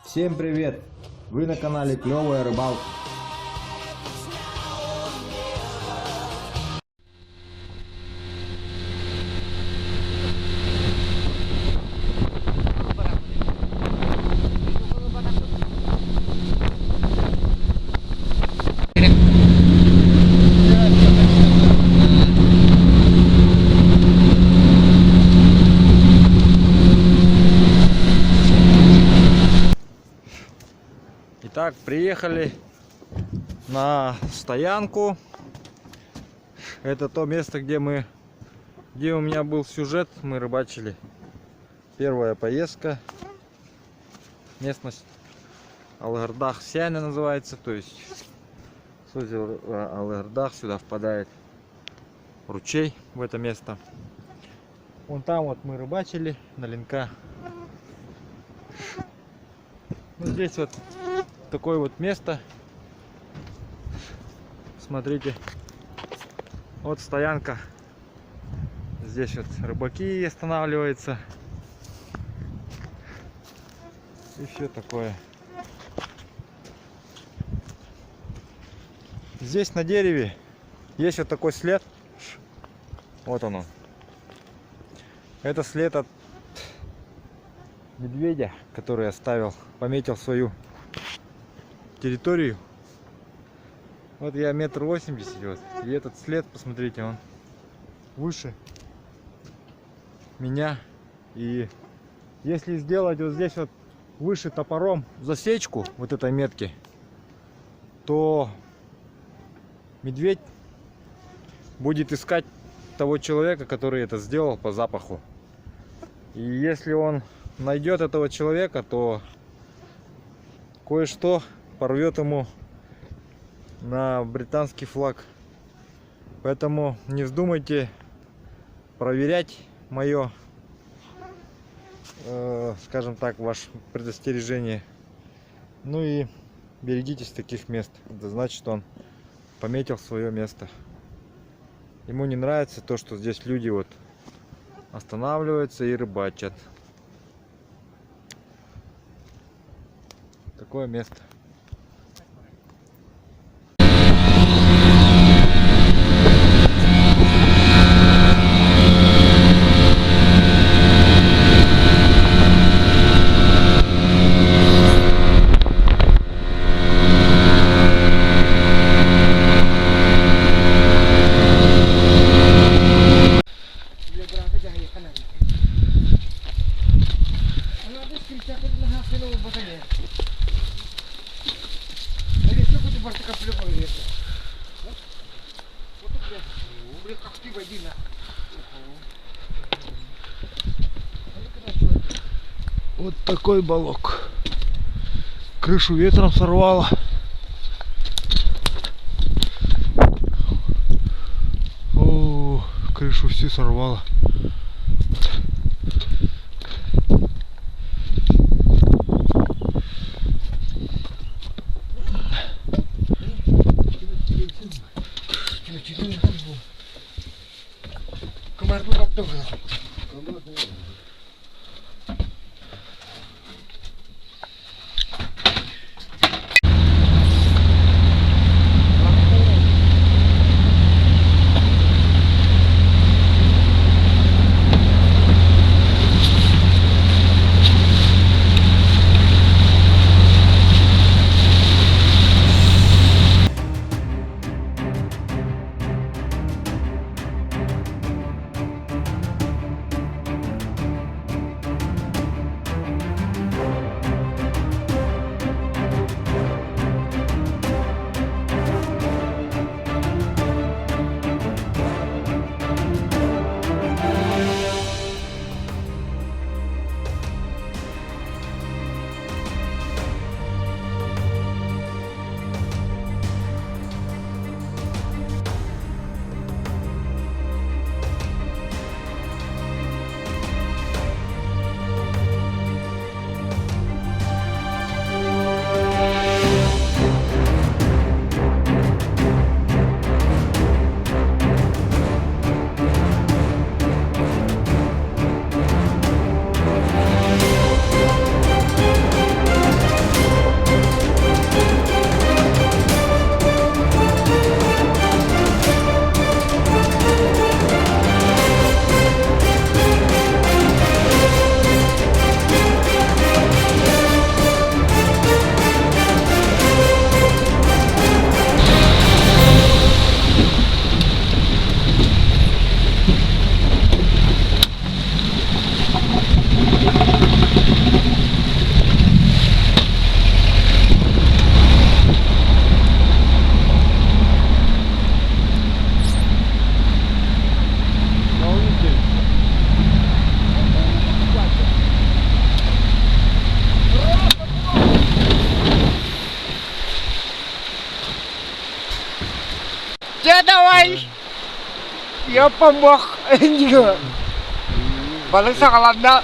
Всем привет! Вы на канале Клевая Рыбалка. Итак, приехали на стоянку. Это то место, где у меня был сюжет, мы рыбачили. Первая поездка. Местность Алгардах-Сяня называется, то есть с озера Алгардах сюда впадает ручей в это место. Вон там вот мы рыбачили на линка. Ну, здесь вот такое вот место. Смотрите, вот стоянка. Здесь вот рыбаки останавливаются и все такое. Здесь на дереве есть вот такой след. Вот он. Это след от медведя, который оставил, пометил свою территорию. Вот я 1,80 м, вот, и этот след, посмотрите, он выше меня. И если сделать вот здесь вот выше топором засечку вот этой метки, то медведь будет искать того человека, который это сделал, по запаху. И если он найдет этого человека, то кое-что порвет ему на британский флаг. Поэтому не вздумайте проверять мое, скажем так, ваше предостережение. Ну и берегитесь таких мест. Это значит, что он пометил свое место. Ему не нравится то, что здесь люди вот останавливаются и рыбачат. Такое место. Вот такой балок. Крышу ветром сорвало. О, крышу всю сорвало. Где давай? Я помог. Балыса каламда.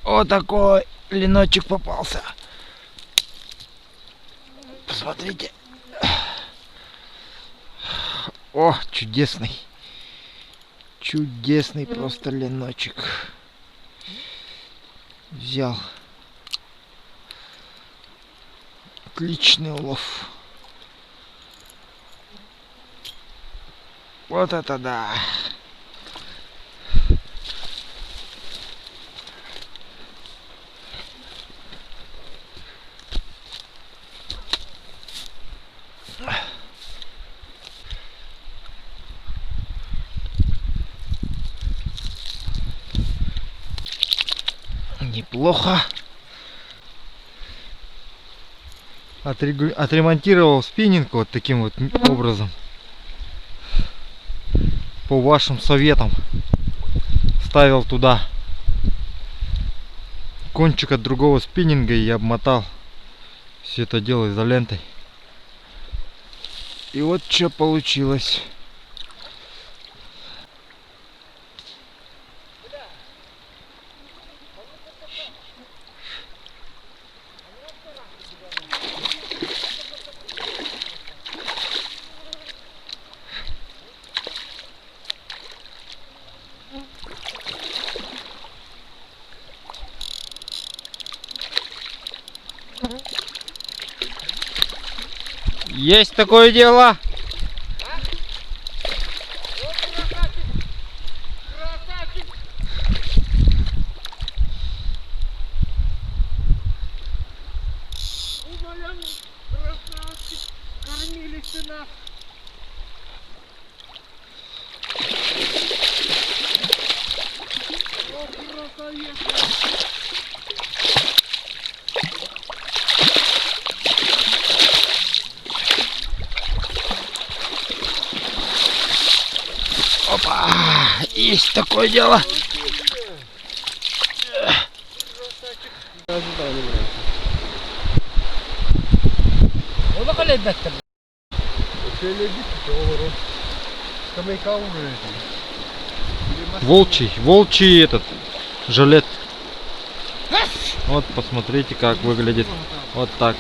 Вот такой леночек попался. Посмотрите. О, чудесный. Чудесный просто леночек. Взял. Отличный улов. Вот это да. Неплохо. Отремонтировал спиннинг вот таким вот образом. По вашим советам. Ставил туда кончик от другого спиннинга и обмотал все это дело изолентой. И вот что получилось. Есть такое дело. Кормились ты нас. О, красавец. Опа, есть такое дело. Волчий этот жилет. Вот посмотрите, как выглядит. Вот так.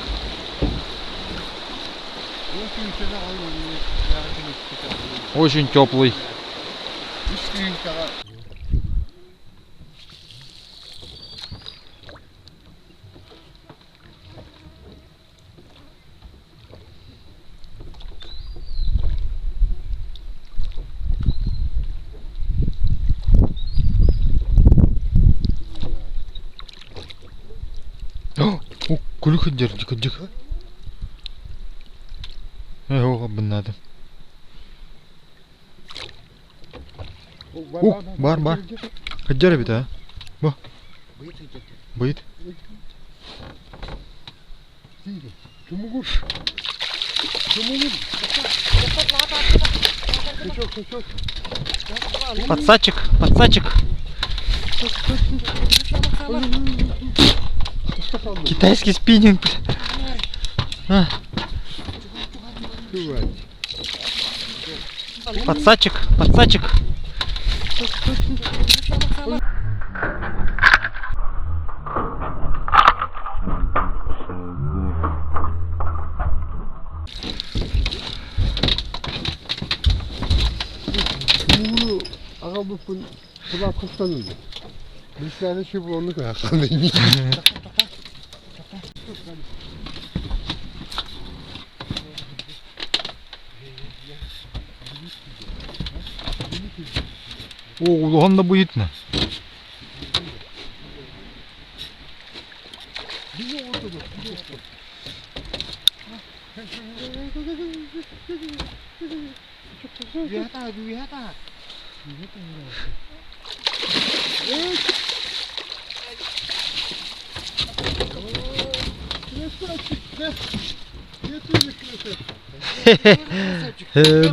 Очень теплый. О, кулюха дика. Его надо. Бар. Хаджар бит, а? Ба. Бит. Подсадчик, подсадчик. Китайский спиннинг. А. Подсадчик, подсадчик. Bunu araba kulak kuşlanırdı. Bir tane şey bu onu kıyaklanayım. О, он будет на.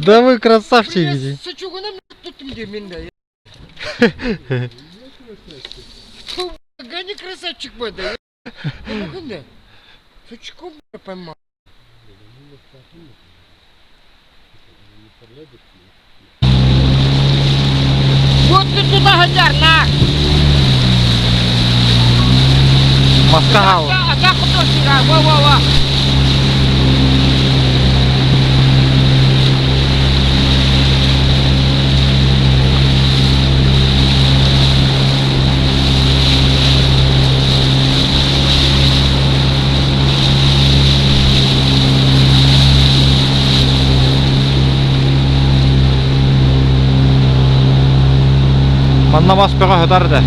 Да вы красавчики. Гони, красавчик мой, да. Bakın da. Сучку поймал. Вот ты туда гоняр, на! Маскагал. А как кто сюда? Во-во-во! Manna maspera hödardı.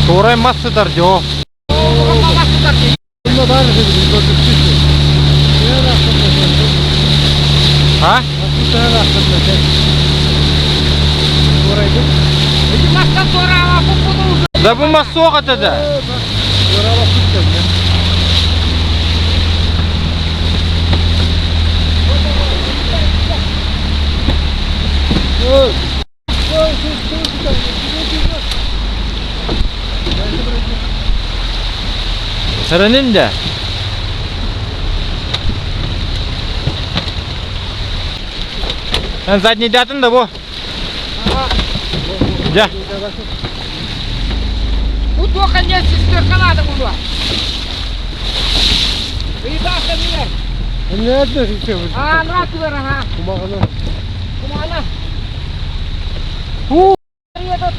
Toray massı darjo. Bunda daha ne bileyim, böyle bir şey. Ne rastladın? Ha? Nasıl ne rastladın? Oraydı. Иди маска а попаду уже. Да bu massoğa dedi. Oraya bakıp ya. Oy. Oy, Serenin de. Sen задний дятın da bu. Gel. Ну только не сестерка надо было. Ребята, меня. Ne yaptın işte? А, на твер, ага. Kumağını. Кумана. Huu. Едут.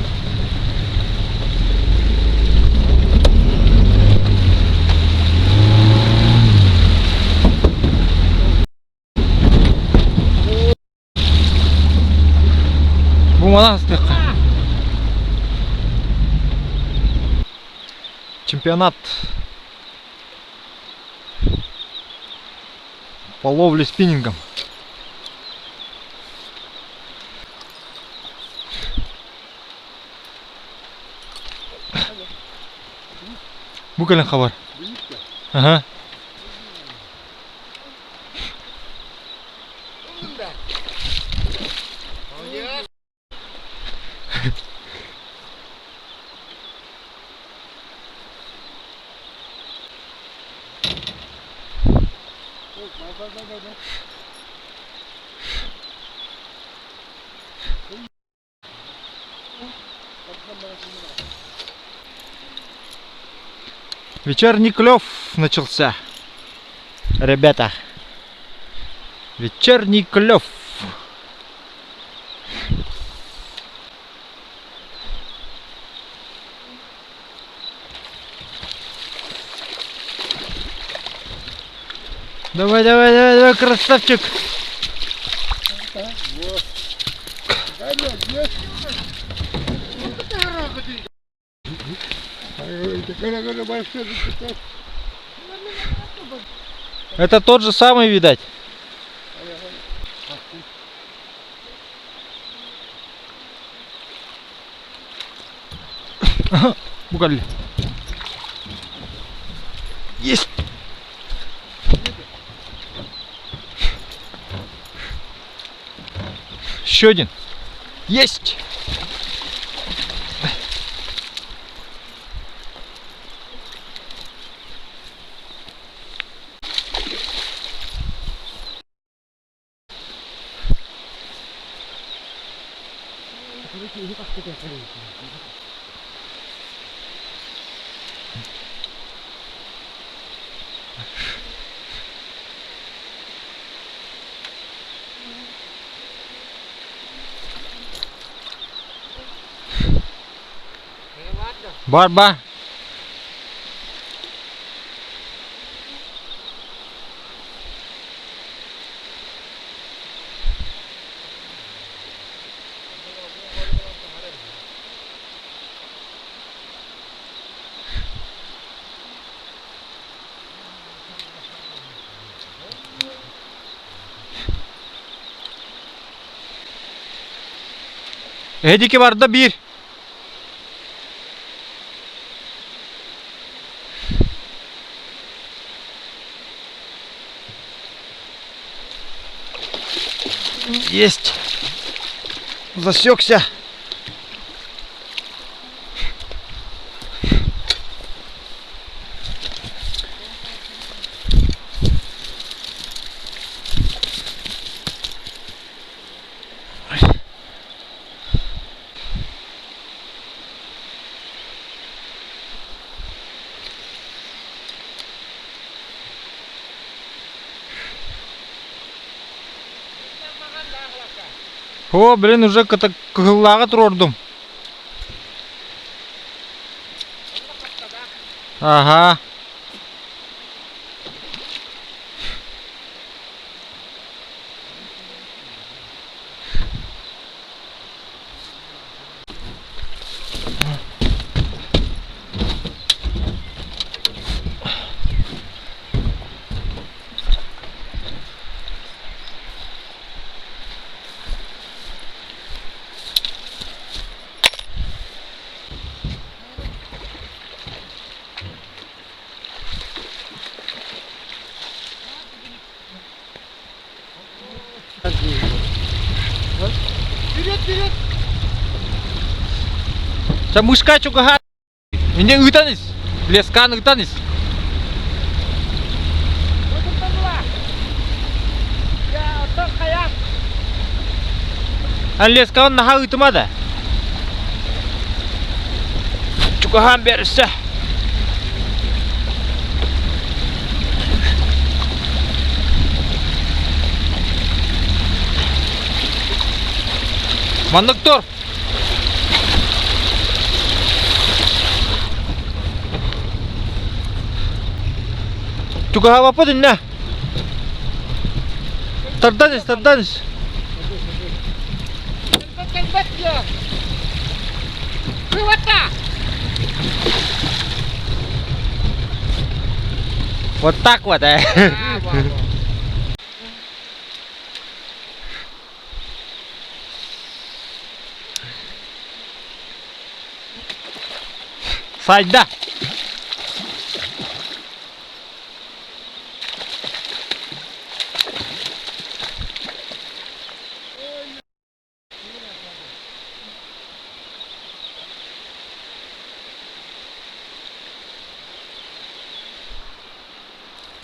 Bu monastir. Чемпионат по ловле спиннингом. Bu kadar haber. Aha. Вечерний клев начался, ребята. Вечерний клев. Давай, давай, давай, давай, красавчик. Это тот же самый, видать. Букали. Есть. Еще один. Есть. Барба. Эдики бар да bir. Есть. Засекся. О, блин, уже кыллага турдум. Ага. Вперед, вперед! Sa muska cukup. Ini utanis. Leskan utanis. Lah. Ya, otak kayak. An leskan nah itu mada. Cukup hampir sah. Mandık dur. Cukup hava apa din na? Terdanis, terdanis. Kelbet ya. Kewata. Otak wat eh. Ah, wah. Sajda.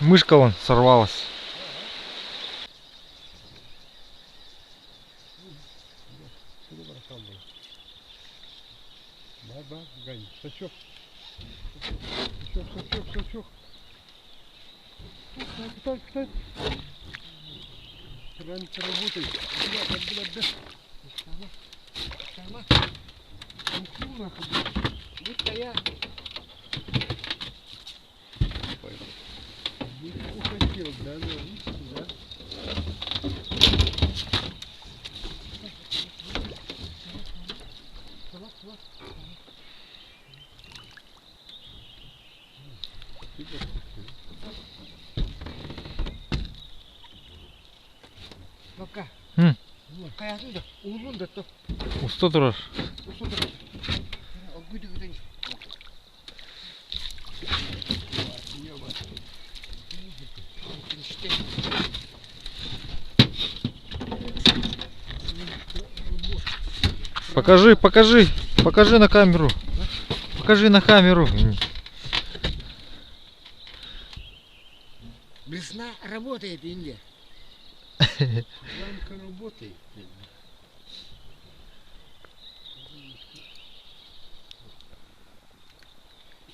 Мышка вон сорвалась. Да, Гань, сачок. Сачок. Кстати. Раньше работай. Бля. Sama. Ну, нахуй. Ini kayak Не хотел, да, да. Kaka. Hı. Kayasın da. Oğlum da top. Usta durur. Usul da. O güdü güdü. İşte. Покажи, покажи. Покажи на камеру. Покажи на камеру. Блесна работает или? Рамка работает.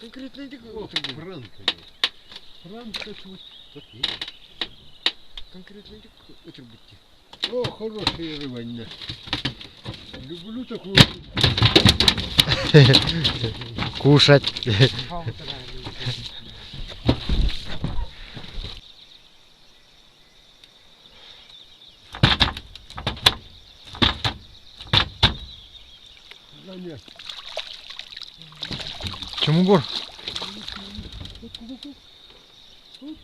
Конкретно это Вот рамка. Рамка тут. конкретно это будьте. О, хорошая рыбанья. Люблю такую. Кушать. Да нет. Чумугур. Ну,